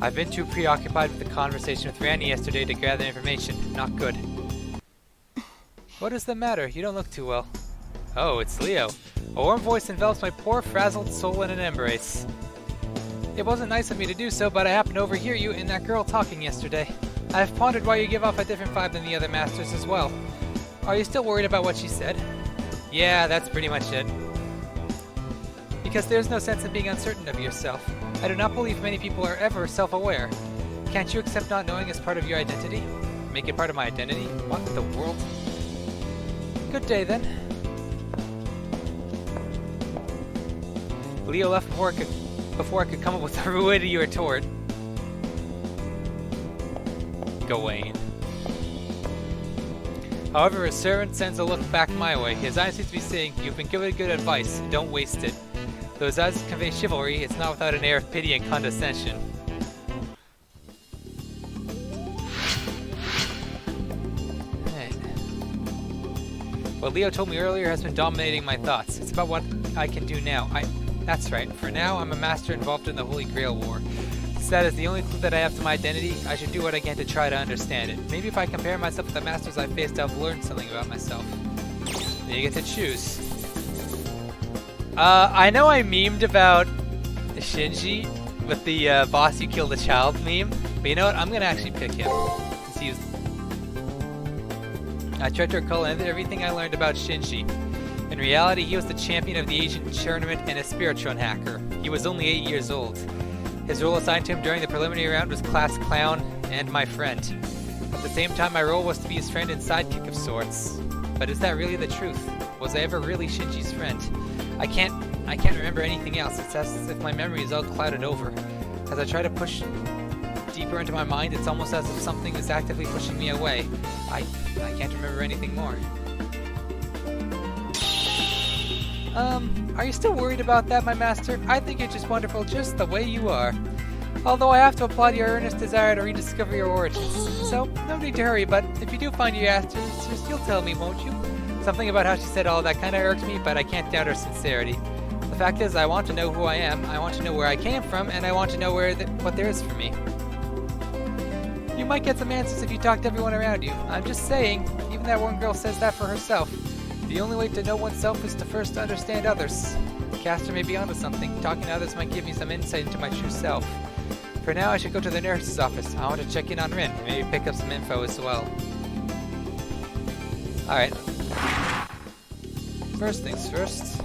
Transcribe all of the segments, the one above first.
I've been too preoccupied with the conversation with Randy yesterday to gather information. Not good. What is the matter? You don't look too well. Oh, it's Leo. A warm voice envelops my poor, frazzled soul in an embrace. It wasn't nice of me to do so, but I happened to overhear you and that girl talking yesterday. I've pondered why you give off a different vibe than the other masters as well. Are you still worried about what she said? Yeah, that's pretty much it. Because there's no sense in being uncertain of yourself. I do not believe many people are ever self-aware. Can't you accept not knowing as part of your identity? Make it part of my identity? What in the world? Good day, then. Leo left before I could come up with a witty retort. Gawain. However, his servant sends a look back my way. His eyes seem to be saying, "You've been given good advice. Don't waste it." Though his eyes convey chivalry, it's not without an air of pity and condescension. Right. What Leo told me earlier has been dominating my thoughts. It's about what I can do now. That's right. For now, I'm a master involved in the Holy Grail War. Since that is the only clue that I have to my identity, I should do what I can to try to understand it. Maybe if I compare myself with the masters I've faced, I've learned something about myself. Then you get to choose. I know I memed about Shinji with the boss you killed a child meme, but you know what? I'm gonna actually pick him. I tried to recall everything I learned about Shinji. In reality, he was the champion of the Asian tournament and a Spiritron hacker. He was only 8 years old. His role assigned to him during the preliminary round was class clown and my friend. At the same time, my role was to be his friend and sidekick of sorts. But is that really the truth? Was I ever really Shinji's friend? I can't remember anything else. It's as if my memory is all clouded over. As I try to push deeper into my mind, it's almost as if something is actively pushing me away. I can't remember anything more. Are you still worried about that, my master? I think you're just wonderful just the way you are. Although I have to applaud your earnest desire to rediscover your origins. So, no need to hurry, but if you do find your answers, you'll tell me, won't you? Something about how she said all that kinda irked me, but I can't doubt her sincerity. The fact is, I want to know who I am, I want to know where I came from, and I want to know what there is for me. You might get some answers if you talk to everyone around you. I'm just saying, even that one girl says that for herself. The only way to know oneself is to first understand others. Caster may be onto something. Talking to others might give me some insight into my true self. For now, I should go to the nurse's office. I want to check in on Rin, and maybe pick up some info as well. Alright. First things first.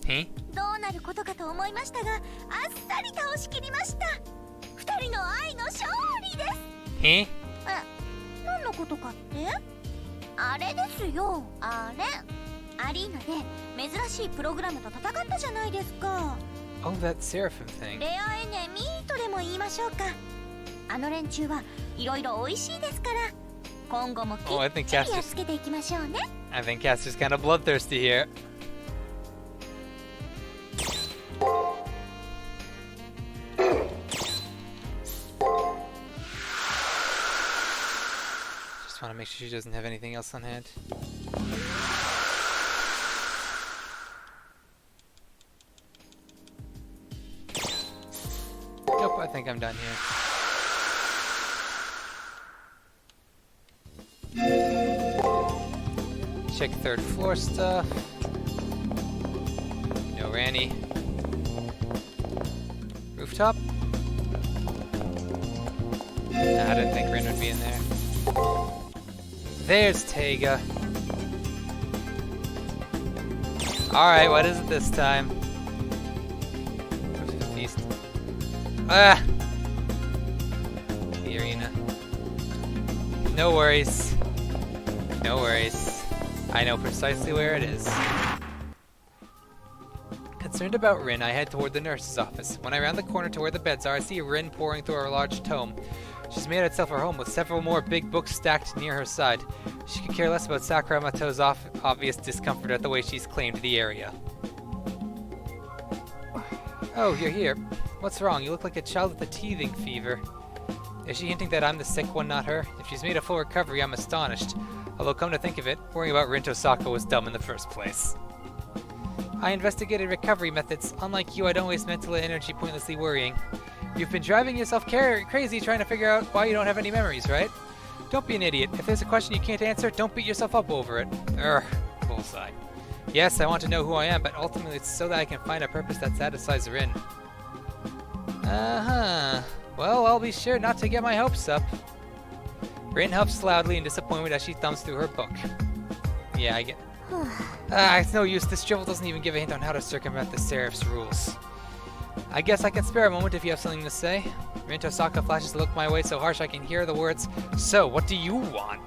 Huh? どうなることかと思いましたが、あっさり倒しきりました。二人の愛の勝利です。何のことかって？あれですよ、あれ。アリーナで珍しいプログラムと戦ったじゃないですか。Oh, that Seraphim thing. レアエネミーとでも言いましょうか。あの連中はいろいろ美味しいですから、今後もきっちりやっつけていきましょうね。I think Caster's kind of bloodthirsty here. Just want to make sure she doesn't have anything else on hand. Nope, I think I'm done here. Check third floor stuff. No Ranny. Rooftop? Nah, I didn't think Rin would be in there. There's Taiga. Alright, what is it this time? Feast. Ah! The arena. No worries. No worries. I know precisely where it is. Concerned about Rin, I head toward the nurse's office. When I round the corner to where the beds are, I see Rin poring through her large tome. She's made herself her home with several more big books stacked near her side. She could care less about Sakurama's obvious discomfort at the way she's claimed the area. Oh, you're here. What's wrong? You look like a child with a teething fever. Is she hinting that I'm the sick one, not her? If she's made a full recovery, I'm astonished. Although, come to think of it, worrying about Rin Tosaka was dumb in the first place. I investigated recovery methods. Unlike you, I don't waste mental energy pointlessly worrying. You've been driving yourself crazy trying to figure out why you don't have any memories, right? Don't be an idiot. If there's a question you can't answer, don't beat yourself up over it. Bullseye. Yes, I want to know who I am, but ultimately it's so that I can find a purpose that satisfies Rin. Uh-huh. Well, I'll be sure not to get my hopes up. Rin huffs loudly in disappointment as she thumbs through her book. Yeah, I get... it's no use. This drivel doesn't even give a hint on how to circumvent the Seraph's rules. I guess I can spare a moment if you have something to say. Rin Tosaka flashes a look my way so harsh I can hear the words, "So, what do you want?"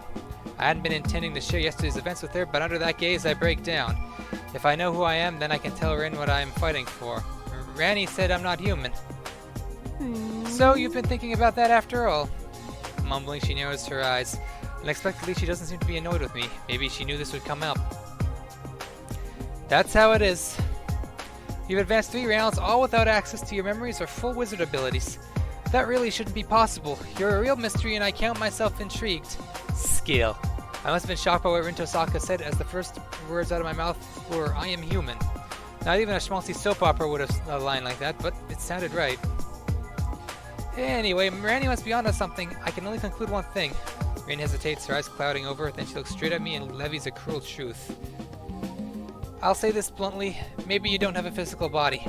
I hadn't been intending to share yesterday's events with her, but under that gaze I break down. If I know who I am, then I can tell Rin what I am fighting for. Ranny said I'm not human. So, you've been thinking about that after all? Mumbling, she narrows her eyes. Unexpectedly, she doesn't seem to be annoyed with me. Maybe she knew this would come up. That's how it is. You've advanced 3 rounds, all without access to your memories or full wizard abilities. That really shouldn't be possible. You're a real mystery and I count myself intrigued. Skill. I must have been shocked by what Rin Tosaka said as the first words out of my mouth were, "I am human." Not even a schmaltzy soap opera would have a line like that, but it sounded right. Anyway, Randy must be onto something. I can only conclude one thing. Rin hesitates, her eyes clouding over, then she looks straight at me and levies a cruel truth. I'll say this bluntly, maybe you don't have a physical body.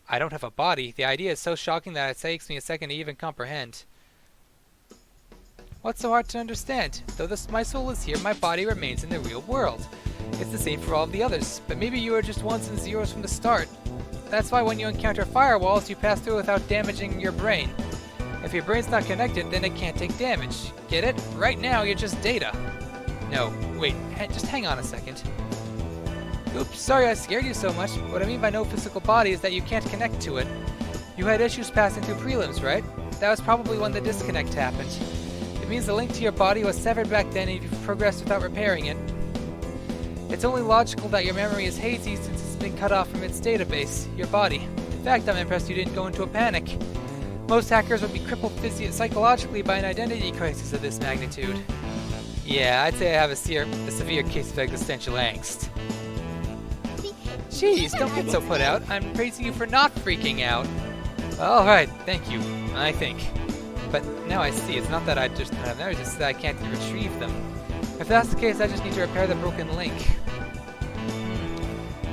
I don't have a body? The idea is so shocking that it takes me a second to even comprehend. What's so hard to understand? Though my soul is here, my body remains in the real world. It's the same for all of the others, but maybe you are just ones and zeros from the start. That's why when you encounter firewalls, you pass through without damaging your brain. If your brain's not connected, then it can't take damage. Get it? Right now, you're just data. No, wait, just hang on a second. Oops, sorry I scared you so much. What I mean by no physical body is that you can't connect to it. You had issues passing through prelims, right? That was probably when the disconnect happened. It means the link to your body was severed back then and you've progressed without repairing it. It's only logical that your memory is hazy since it's been cut off from its database, your body. In fact, I'm impressed you didn't go into a panic. Most hackers would be crippled psychologically by an identity crisis of this magnitude. Yeah, I'd say I have a severe case of existential angst. Jeez, don't get so put out. I'm praising you for not freaking out. Alright, thank you, I think. But now I see, it's not that I just don't have memories, it's that I can't retrieve them. If that's the case, I just need to repair the broken link.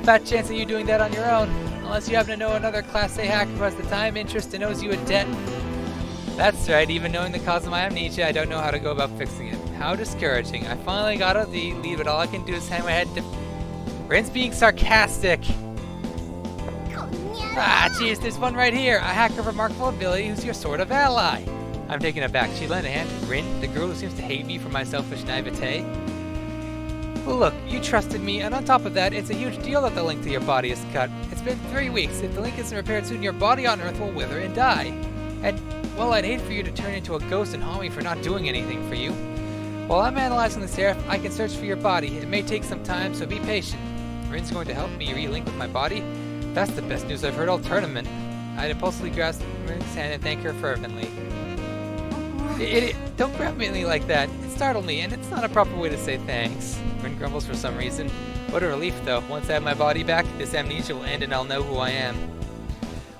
Fat chance of you doing that on your own, unless you happen to know another Class A hacker who has the time, interest, and owes you a debt. That's right, even knowing the cause of my amnesia, I don't know how to go about fixing it. How discouraging. I finally got a lead, but all I can do is hang my head to... Rin's being sarcastic. Jeez, there's one right here. A hacker of remarkable ability who's your sort of ally. I'm taken aback. She lent a hand to Rin, the girl who seems to hate me for my selfish naivete. Look, you trusted me, and on top of that, it's a huge deal that the link to your body is cut. It's been 3 weeks. If the link isn't repaired soon, your body on Earth will wither and die. And, well, I'd hate for you to turn into a ghost and haunt me for not doing anything for you. While I'm analyzing the Seraph, I can search for your body. It may take some time, so be patient. Rin's going to help me relink with my body? That's the best news I've heard all tournament. I'd impulsively grasp Rin's hand and thank her fervently. Idiot, don't grab me like that. It startled me, and it's not a proper way to say thanks. Rin grumbles for some reason. What a relief, though. Once I have my body back, this amnesia will end and I'll know who I am.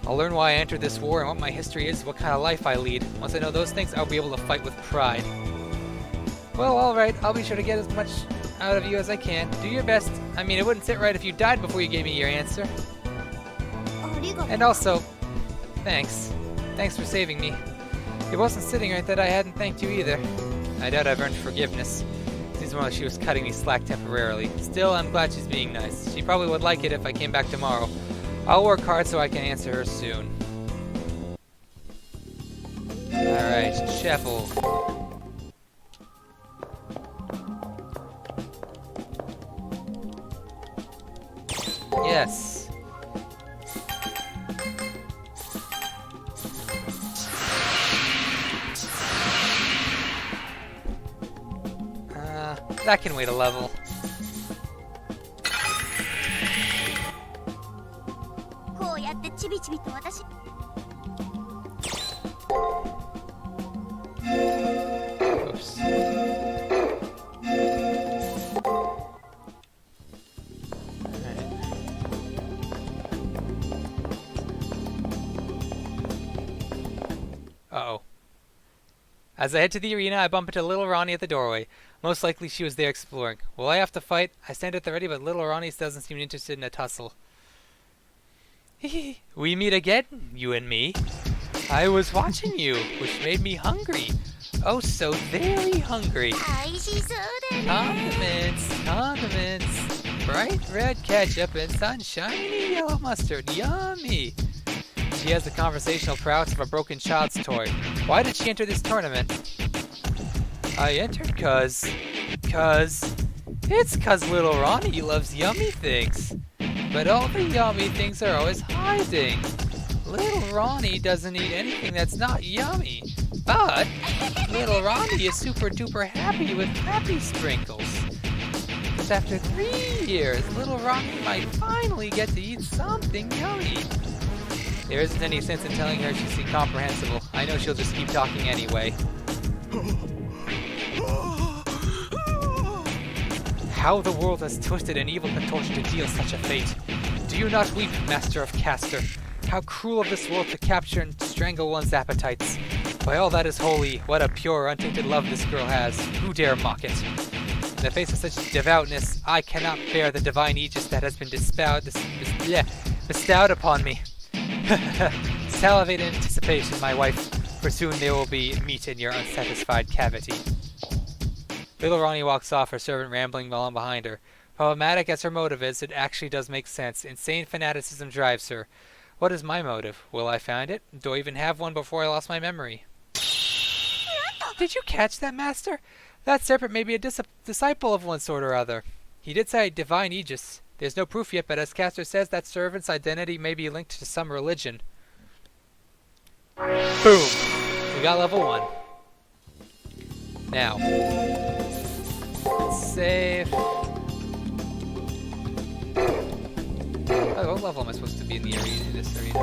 I'll learn why I entered this war and what my history is, what kind of life I lead. Once I know those things, I'll be able to fight with pride. Well, alright, I'll be sure to get as much out of you as I can. Do your best. I mean, it wouldn't sit right if you died before you gave me your answer. And also, thanks. Thanks for saving me. It wasn't sitting right that I hadn't thanked you either. I doubt I've earned forgiveness. Seems more like she was cutting me slack temporarily. Still, I'm glad she's being nice. She probably would like it if I came back tomorrow. I'll work hard so I can answer her soon. Alright, chapel. Yes. That can wait a level. As I head to the arena, I bump into little Ronnie at the doorway. Most likely she was there exploring. Will I have to fight? I stand at the ready, but little Ronnie doesn't seem interested in a tussle. We meet again, you and me. I was watching you, which made me hungry. Oh, so very hungry. Condiments, condiments. Bright red ketchup and sunshiny yellow mustard. Yummy. She has the conversational prowess of a broken child's toy. Why did she enter this tournament? I entered cause little Ronnie loves yummy things. But all the yummy things are always hiding. Little Ronnie doesn't eat anything that's not yummy. But little Ronnie is super duper happy with happy sprinkles. Because after 3 years, little Ronnie might finally get to eat something yummy. There isn't any sense in telling her she's incomprehensible. I know she'll just keep talking anyway. How the world has twisted and evil contortion to deal such a fate. Do you not weep, master of Castor? How cruel of this world to capture and strangle one's appetites. By all that is holy, what a pure, untainted love this girl has. Who dare mock it? In the face of such devoutness, I cannot bear the divine aegis that has been bestowed upon me. Salivate in anticipation, my wife, for soon there will be meat in your unsatisfied cavity. Little Ronnie walks off, her servant rambling on behind her. Problematic as her motive is, it actually does make sense. Insane fanaticism drives her. What is my motive? Will I find it? Do I even have one before I lost my memory? Did you catch that, Master? That serpent may be a disciple of one sort or other. He did say divine aegis. There's no proof yet, but as Castor says, that servant's identity may be linked to some religion. Boom! We got level 1. Now, let's save. Oh, what level am I supposed to be in the arena? In this arena?